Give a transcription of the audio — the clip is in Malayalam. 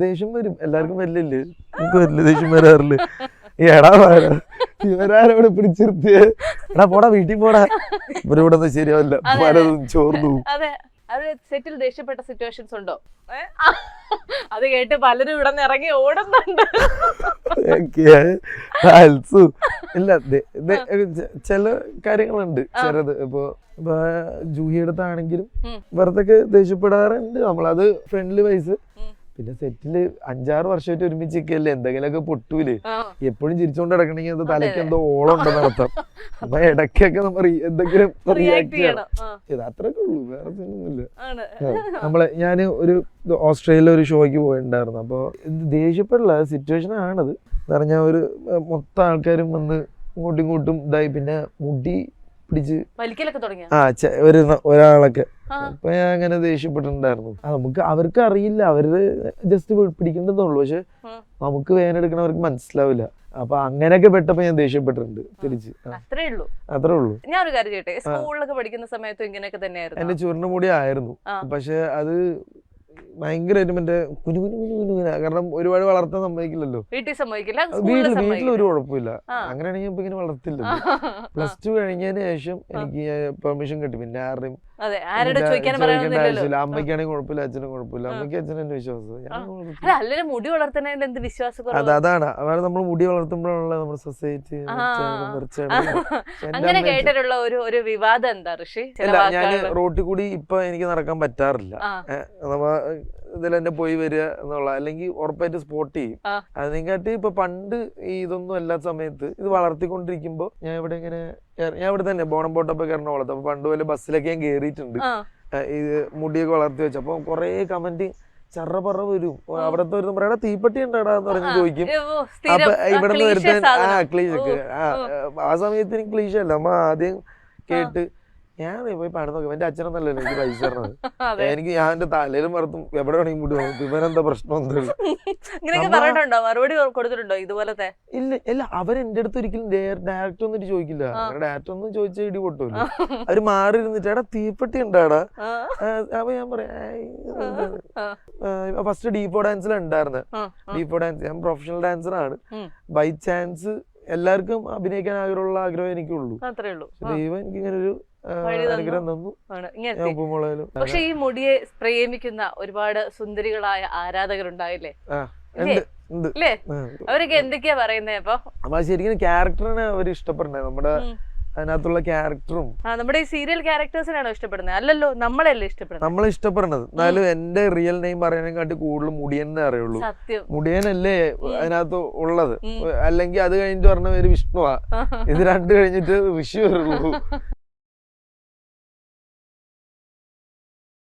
ദേഷ്യം വരും, എല്ലാവർക്കും വരില്ലേ, നമുക്ക് വരില്ല ദേഷ്യം വരാറില്ല. എടാ ഇവരാരവിടെ പിടിച്ചിരുത്തിയ എടാ പോടാ വീട്ടിൽ പോടാ, ഇവരിവിടെ ഒന്നും ശരിയാവില്ല, പലതും ചോർന്നു. അതെ, അത് സെറ്റിൽ ദേഷ്യപ്പെട്ട സിറ്റുവേഷൻസ് ഉണ്ടോ? അത് കേട്ട് പലരും ഇവിടെ നിന്ന് ഇറങ്ങി ഓടുന്നുണ്ട്. ഇല്ല, ചില കാര്യങ്ങളുണ്ട് ചെറുത്. ഇപ്പൊ ജൂഹി അടുത്താണെങ്കിലും വെറുതെ ദേഷ്യപ്പെടാറുണ്ട് നമ്മളത് ഫ്രണ്ട്ലി വൈസ്. പിന്നെ സെറ്റില് 5-6 വർഷമായിട്ട് ഒരുമിച്ചൊക്കെയല്ലേ, എന്തെങ്കിലുമൊക്കെ പൊട്ടൂല്. എപ്പോഴും ചിരിച്ചോണ്ട് നടക്കണമെങ്കിൽ അത് തലയ്ക്ക് എന്തോ ഓളം ഉണ്ടെന്ന് അർത്ഥം. അപ്പൊ ഇടയ്ക്കൊക്കെ നമ്മൾ എന്തെങ്കിലും റിയാക്ട് ചെയ്യണം. ഇത് അത്രയൊക്കെ ഉള്ളൂ, വേറെ ഒന്നുമില്ല. ഞാന് ഒരു ഓസ്ട്രേലിയ ഒരു ഷോയ്ക്ക് പോയിട്ടുണ്ടായിരുന്നു. അപ്പൊ ദേഷ്യപ്പെടില്ല, സിറ്റുവേഷൻ ആണത്. പറഞ്ഞാൽ ഒരു മൊത്തം ആൾക്കാരും വന്ന് ഇങ്ങോട്ടും ഇങ്ങോട്ടും ഇതായി, പിന്നെ മുടി പിടിച്ച് ഒരാളൊക്കെ. അപ്പൊ ഞാൻ അങ്ങനെ ദേഷ്യപ്പെട്ടിട്ടുണ്ടായിരുന്നു. നമുക്ക് അവർക്ക് അറിയില്ല, അവര് ജസ്റ്റ് പിടിക്കണ്ടെന്നുള്ളൂ, പക്ഷെ നമുക്ക് വേനെടുക്കണവർക്ക് മനസ്സിലാവില്ല. അപ്പൊ അങ്ങനെയൊക്കെ പെട്ടപ്പോ ഞാൻ ദേഷ്യപ്പെട്ടിട്ടുണ്ട് തിരിച്ച്. അത്രേ ഉള്ളൂ. ഞാൻ ഒരു കാര്യം ചെയ്യട്ടെ, സ്കൂളിലൊക്കെ പഠിക്കുന്ന സമയത്തും ഇങ്ങനെയൊക്കെ തന്നെയായിരുന്നു. എന്റെ ചുരുണ്ട മുടി ആയിരുന്നു, പക്ഷെ അത് ഭയങ്കരമായിട്ട് മറ്റേ കുനുകുനുകുനുകുന, കാരണം ഒരുപാട് വളർത്താൻ സമ്മതിക്കില്ലല്ലോ. വീട്ടിൽ ഒരു കുഴപ്പമില്ല. അങ്ങനെയാണെങ്കിൽ ഇപ്പൊ ഇങ്ങനെ വളർത്തില്ലല്ലോ. +2 കഴിഞ്ഞതിന് ശേഷം എനിക്ക് പെർമിഷൻ കിട്ടി. പിന്നെ ആരുടെയും അമ്മയ്ക്കാണെങ്കിൽ കുഴപ്പമില്ല, അച്ഛനും കുഴപ്പമില്ല. അമ്മയ്ക്ക് അച്ഛനും എന്റെ വിശ്വാസം. അതാണ് നമ്മൾ മുടി വളർത്തുമ്പോഴാണല്ലോ നമ്മുടെ സൊസൈറ്റി. ഞാൻ റോട്ടിൽ കൂടി ഇപ്പൊ എനിക്ക് നടക്കാൻ പറ്റാറില്ല. ഇതിലെന്നെ പോയി വരിക എന്നുള്ള, അല്ലെങ്കിൽ ഉറപ്പായിട്ട് സ്പോട്ട് ചെയ്യും. അതിനെക്കാട്ടി ഇപ്പൊ പണ്ട് ഇതൊന്നും അല്ലാത്ത സമയത്ത് ഇത് വളർത്തിക്കൊണ്ടിരിക്കുമ്പോ ഞാൻ ഇവിടെ തന്നെ ബോണംപോട്ടൊക്കെ എറണാകുളത്ത്. അപ്പൊ പണ്ട് പോലെ ബസ്സിലൊക്കെ ഞാൻ കേറിയിട്ടുണ്ട്. ഇത് മുടിയൊക്കെ വളർത്തി വെച്ചു. അപ്പൊ കൊറേ കമന്റ് ചറപറ വരും. അവിടത്തെ ഒരു പറയണ തീപ്പെട്ടി ഉണ്ടാടാന്ന് പറഞ്ഞ് ചോദിക്കും. അപ്പൊ ഇവിടെ നിന്ന് വരുത്താൻ ക്ലീഷൊക്കെ ആ സമയത്ത് എനിക്ക് ക്ലീഷ അല്ല. നമ്മ ആദ്യം കേട്ട് ഞാൻ പോയി പണം നോക്കാം. എന്റെ അച്ഛനൊന്നല്ലോ എനിക്ക് പൈസ തരണത്. എനിക്ക് ഞാൻ എന്റെ തലയിലും മറത്തും എവിടെ വേണമെങ്കിൽ മുടി പോകും. ഇവനെന്താ പ്രശ്നം ഒന്നുമില്ല. ഇല്ല, അവരെന്റെ അടുത്ത് ഒരിക്കലും ഡയറക്റ്റ് ഒന്നും ചോദിക്കില്ല. ഡയറക്റ്റ് ഒന്നും ചോദിച്ചാൽ ഇടി പൊട്ടുമല്ലോ. അവര് മാറി ഇരുന്നിട്ട് എടാ തീപ്പെട്ടി ഉണ്ടാടാ. അപ്പൊ ഞാൻ പറയാ ഫസ്റ്റ് ഡീപ്പോ ഡാൻസിലാണ് ഉണ്ടായിരുന്നത്. ഡീപ്പോ ഡാൻസ് ഞാൻ പ്രൊഫഷണൽ ഡാൻസർ ആണ്. ബൈ ചാൻസ് എല്ലാവർക്കും അഭിനയിക്കാൻ ആഗ്രഹം എനിക്കുള്ളൂ. ദൈവം എനിക്ക് ഇങ്ങനെ ഒരു പക്ഷെ ഈ മുടിയെ പ്രേമിക്കുന്ന ഒരുപാട് സുന്ദരികളായ ആരാധകരുണ്ടായില്ലേ? അല്ലേ? അവരൊക്കെ എന്തൊക്കെയാ പറയുന്നേ? അപ്പൊ ശരിക്കും ക്യാരക്ടറിനെ അവര് ഇഷ്ടപ്പെടണേ, നമ്മുടെ അതിനകത്തുള്ള ക്യാരക്ടറും. നമ്മുടെ ഈ സീരിയൽ ക്യാരക്ടേഴ്സിനാണോ ഇഷ്ടപ്പെടുന്നത്? അല്ലല്ലോ, നമ്മളല്ലേ ഇഷ്ടപ്പെടുന്നത്. നമ്മളെ ഇഷ്ടപ്പെടുന്നത്. എന്നാലും എന്റെ റിയൽ നെയിം പറയാനെക്കാട്ടി കൂടുതൽ മുടിയനെ അറിയുള്ളൂ. മുടിയനല്ലേ അതിനകത്ത് ഉള്ളത്. അല്ലെങ്കിൽ അത് കഴിഞ്ഞിട്ട് പറഞ്ഞ പേര് വിഷ്ണുവാ. ഇത് 2 കഴിഞ്ഞിട്ട് ഋഷി വരുള്ളൂ.